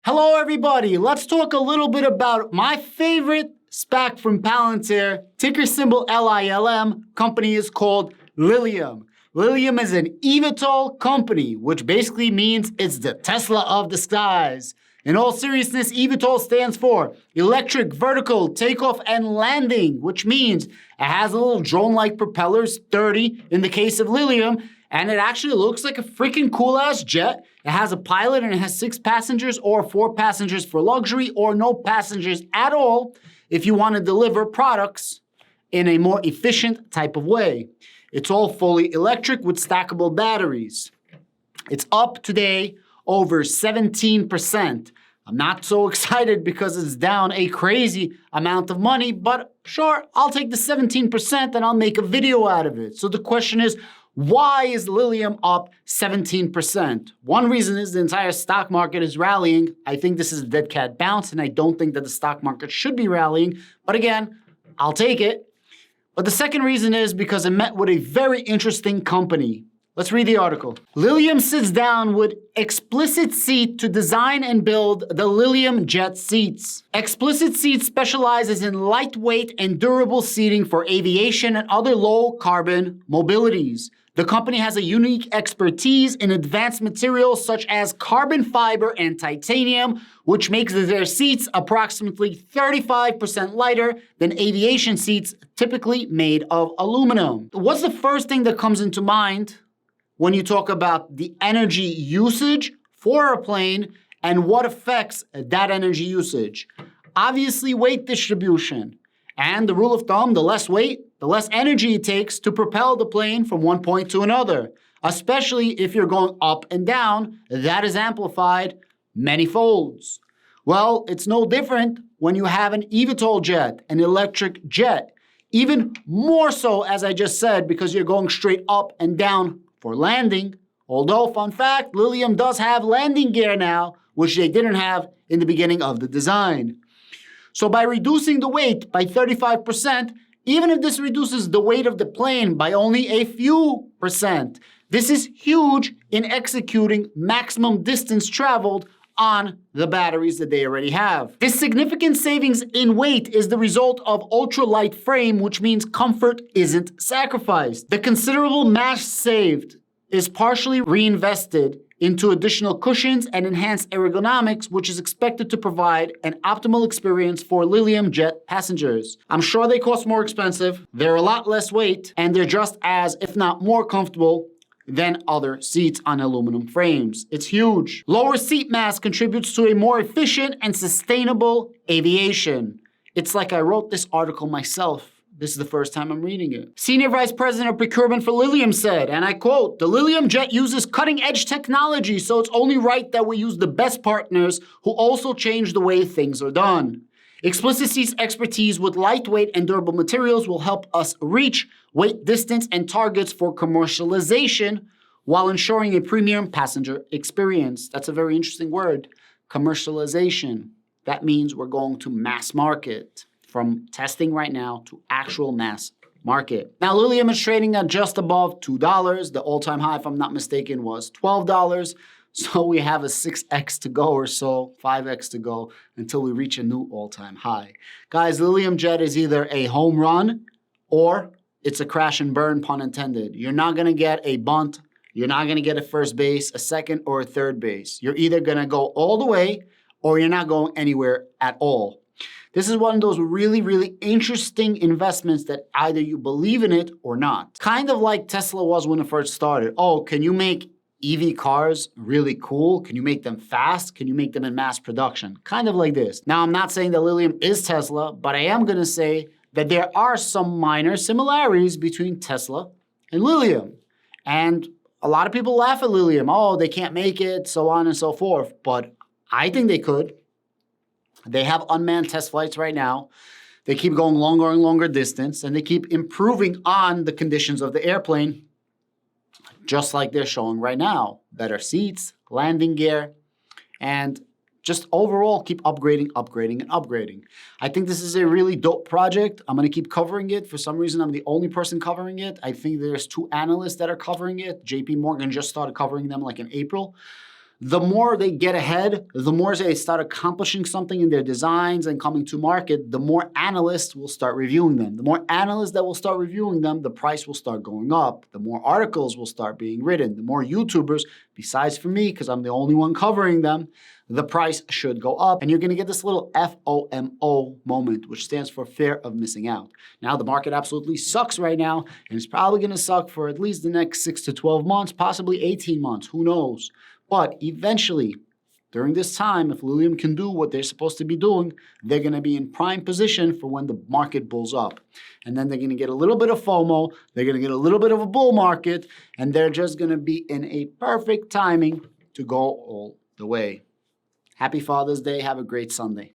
Hello everybody, let's talk a little bit about my favorite SPAC from Palantir, ticker symbol LILM. Company is called LILIUM. LILIUM is an evtol company, which basically means it's the Tesla of the skies. In all seriousness, evtol stands for electric vertical takeoff and landing, which means it has a little drone-like propellers, 30 in the case of LILIUM, and it actually looks like a freaking cool-ass jet. It has a pilot and it has 6 passengers or 4 passengers for luxury or no passengers at all if you want to deliver products in a more efficient type of way. It's all fully electric with stackable batteries. It's up today over 17%. I'm not so excited because it's down a crazy amount of money, but sure, I'll take the 17% and I'll make a video out of it. So the question is, why is LILIUM up 17%? One reason is the entire stock market is rallying. I think this is a dead cat bounce, and I don't think that the stock market should be rallying. But again, I'll take it. But the second reason is because it met with a very interesting company. Let's read the article. LILIUM sits down with Explicit Seat to design and build the LILIUM Jet seats. Explicit Seat specializes in lightweight and durable seating for aviation and other low-carbon mobilities. The company has a unique expertise in advanced materials such as carbon fiber and titanium, which makes their seats approximately 35% lighter than aviation seats typically made of aluminum. What's the first thing that comes into mind when you talk about the energy usage for a plane and what affects that energy usage? Obviously, weight distribution. And the rule of thumb, the less weight, the less energy it takes to propel the plane from one point to another. Especially if you're going up and down, that is amplified many folds. Well, it's no different when you have an evtol jet, an electric jet. Even more so, as I just said, because you're going straight up and down for landing. Although, fun fact, LILIUM does have landing gear now, which they didn't have in the beginning of the design. So by reducing the weight by 35%, even if this reduces the weight of the plane by only a few percent, this is huge in executing maximum distance traveled on the batteries that they already have. This significant savings in weight is the result of ultralight frame, which means comfort isn't sacrificed. The considerable mass saved is partially reinvested into additional cushions and enhanced ergonomics, which is expected to provide an optimal experience for LILIUM Jet passengers. I'm sure they cost more expensive, they're a lot less weight, and they're just as, if not more comfortable than other seats on aluminum frames. It's huge. Lower seat mass contributes to a more efficient and sustainable aviation. It's like I wrote this article myself. This is the first time I'm reading it. Senior Vice President of Procurement for LILIUM said, and I quote, "The LILIUM Jet uses cutting-edge technology, so it's only right that we use the best partners who also change the way things are done. Explicit Seat's expertise with lightweight and durable materials will help us reach weight, distance, and targets for commercialization while ensuring a premium passenger experience." That's a very interesting word, commercialization. That means we're going to mass market. From testing right now to actual mass market. Now, LILIUM is trading at just above $2. The all-time high, if I'm not mistaken, was $12. So we have a 6x to go or so, 5x to go until we reach a new all-time high. Guys, LILIUM Jet is either a home run or it's a crash and burn, pun intended. You're not going to get a bunt. You're not going to get a first base, a second, or a third base. You're either going to go all the way or you're not going anywhere at all. This is one of those really, really interesting investments that either you believe in it or not. Kind of like Tesla was when it first started. Oh, can you make EV cars really cool? Can you make them fast? Can you make them in mass production? Kind of like this. Now, I'm not saying that LILIUM is Tesla, but I am going to say that there are some minor similarities between Tesla and LILIUM. And a lot of people laugh at LILIUM. Oh, they can't make it, so on and so forth. But I think they could. They have unmanned test flights right now. They keep going longer and longer distance, and they keep improving on the conditions of the airplane, just like they're showing right now. Better seats, landing gear, and just overall keep upgrading, upgrading, and upgrading. I think this is a really dope project. I'm going to keep covering it. For some reason, I'm the only person covering it. I think there's 2 analysts that are covering it. JP Morgan just started covering them like in April. the more they get ahead, the more they start accomplishing something in their designs and coming to market, the more analysts will start reviewing them. The more analysts that will start reviewing them, the price will start going up. The more articles will start being written. The more YouTubers, besides for me, because I'm the only one covering them, the price should go up. And you're going to get this little FOMO moment, which stands for fear of missing out. Now, the market absolutely sucks right now, and it's probably going to suck for at least the next 6 to 12 months, possibly 18 months. Who knows? But eventually, during this time, if Lilium can do what they're supposed to be doing, they're going to be in prime position for when the market bulls up. And then they're going to get a little bit of FOMO, they're going to get a little bit of a bull market, and they're just going to be in a perfect timing to go all the way. Happy Father's Day. Have a great Sunday.